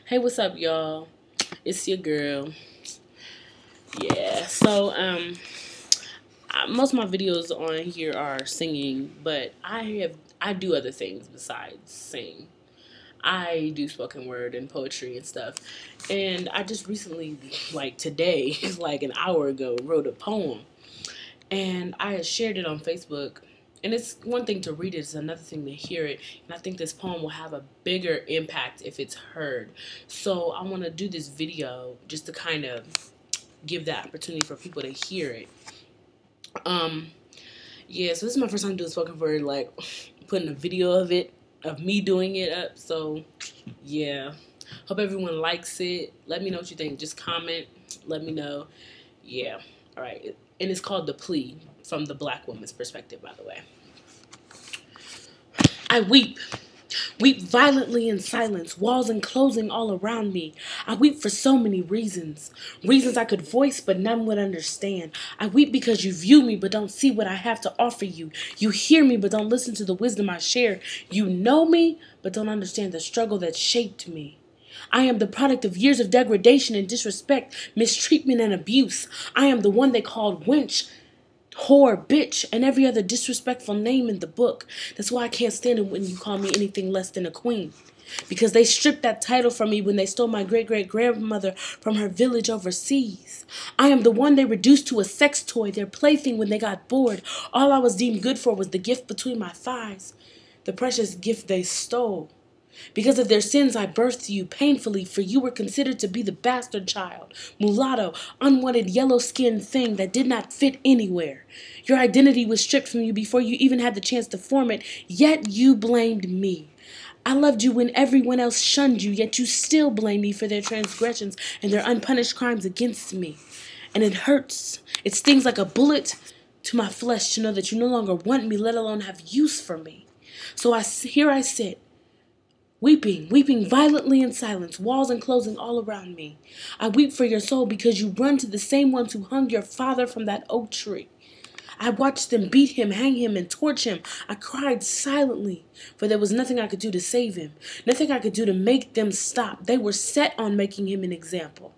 Hey, what's up, y'all? It's your girl. Yeah. Most of my videos on here are singing, but I do other things besides sing. I do spoken word and poetry and stuff. And I just recently, like today, like an hour ago, wrote a poem, and I had shared it on Facebook. And it's one thing to read it, it's another thing to hear it. And I think this poem will have a bigger impact if it's heard. So I want to do this video just to kind of give that opportunity for people to hear it. Um, yeah, so this is my first time doing spoken word, like putting a video of it, of me doing it up. So yeah, hope everyone likes it. Let me know what you think. Just comment. Let me know. Yeah, all right. And it's called The Plea, from the Black woman's perspective, by the way. I weep violently in silence, walls enclosing all around me. I weep for so many reasons, reasons I could voice but none would understand. I weep because you view me but don't see what I have to offer you. You hear me but don't listen to the wisdom I share. You know me but don't understand the struggle that shaped me. I am the product of years of degradation and disrespect, mistreatment and abuse. I am the one they called wench, whore, bitch, and every other disrespectful name in the book. That's why I can't stand it when you call me anything less than a queen. Because they stripped that title from me when they stole my great-great-grandmother from her village overseas. I am the one they reduced to a sex toy, their plaything when they got bored. All I was deemed good for was the gift between my thighs, the precious gift they stole. Because of their sins I birthed you painfully, for you were considered to be the bastard child, mulatto, unwanted yellow-skinned thing that did not fit anywhere. Your identity was stripped from you before you even had the chance to form it, yet you blamed me. I loved you when everyone else shunned you, yet you still blame me for their transgressions and their unpunished crimes against me. And it hurts. It stings like a bullet to my flesh to know that you no longer want me, let alone have use for me. So here I sit, weeping violently in silence, walls enclosing all around me. I weep for your soul because you run to the same ones who hung your father from that oak tree. I watched them beat him, hang him, and torch him. I cried silently, for there was nothing I could do to save him, nothing I could do to make them stop. They were set on making him an example.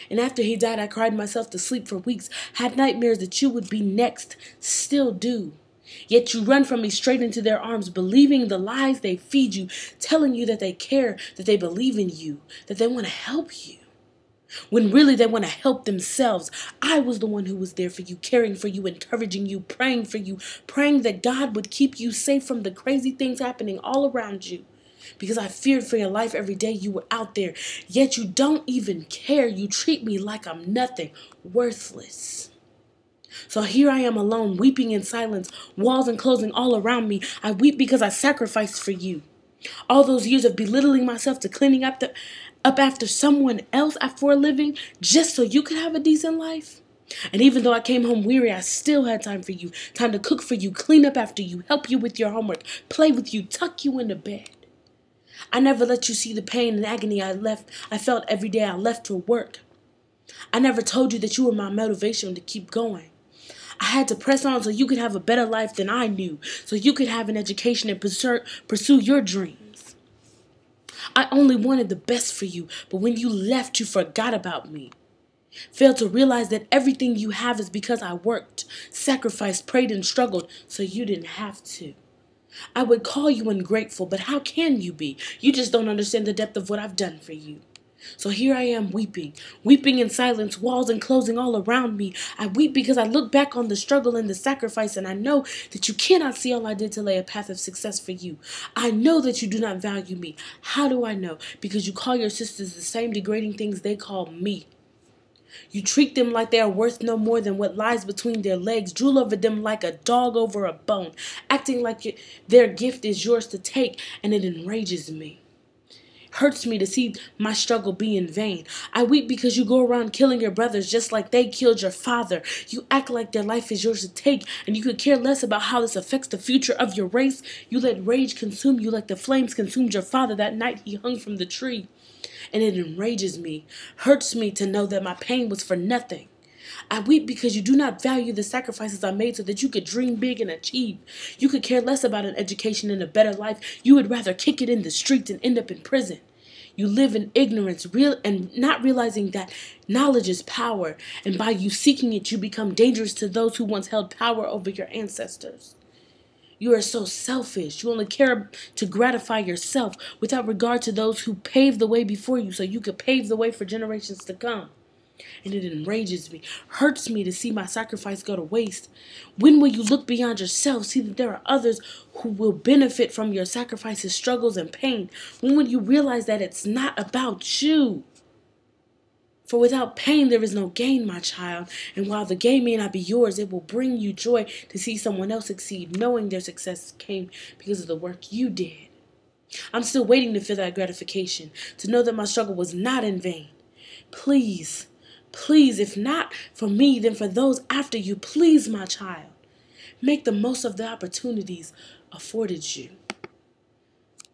And after he died, I cried myself to sleep for weeks, had nightmares that you would be next, still do. Yet you run from me straight into their arms, believing the lies they feed you, telling you that they care, that they believe in you, that they want to help you. When really they want to help themselves. I was the one who was there for you, caring for you, encouraging you, praying that God would keep you safe from the crazy things happening all around you. Because I feared for your life every day you were out there. Yet you don't even care. You treat me like I'm nothing, worthless. So here I am alone, weeping in silence, walls enclosing all around me. I weep because I sacrificed for you. All those years of belittling myself to cleaning up after someone else for a living, just so you could have a decent life. And even though I came home weary, I still had time for you, time to cook for you, clean up after you, help you with your homework, play with you, tuck you into bed. I never let you see the pain and agony I felt every day I left for work. I never told you that you were my motivation to keep going. I had to press on so you could have a better life than I knew, so you could have an education and pursue your dreams. I only wanted the best for you, but when you left, you forgot about me. Failed to realize that everything you have is because I worked, sacrificed, prayed, and struggled, so you didn't have to. I would call you ungrateful, but how can you be? You just don't understand the depth of what I've done for you. So here I am weeping in silence, walls enclosing all around me. I weep because I look back on the struggle and the sacrifice, and I know that you cannot see all I did to lay a path of success for you. I know that you do not value me. How do I know? Because you call your sisters the same degrading things they call me. You treat them like they are worth no more than what lies between their legs, drool over them like a dog over a bone, acting like their gift is yours to take, and it enrages me. Hurts me to see my struggle be in vain. I weep because you go around killing your brothers just like they killed your father. You act like their life is yours to take, and you could care less about how this affects the future of your race. You let rage consume you like the flames consumed your father that night he hung from the tree. And it enrages me, hurts me to know that my pain was for nothing. I weep because you do not value the sacrifices I made so that you could dream big and achieve. You could care less about an education and a better life. You would rather kick it in the streets and end up in prison. You live in ignorance, real and not realizing that knowledge is power, and by you seeking it, you become dangerous to those who once held power over your ancestors. You are so selfish. You only care to gratify yourself without regard to those who paved the way before you so you could pave the way for generations to come. And it enrages me, hurts me to see my sacrifice go to waste. When will you look beyond yourself, see that there are others who will benefit from your sacrifices, struggles, and pain? When will you realize that it's not about you? For without pain, there is no gain, my child. And while the gain may not be yours, it will bring you joy to see someone else succeed, knowing their success came because of the work you did. I'm still waiting to feel that gratification, to know that my struggle was not in vain. Please, please, if not for me, then for those after you, please, my child, make the most of the opportunities afforded you.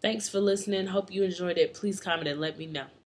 Thanks for listening. Hope you enjoyed it. Please comment and let me know.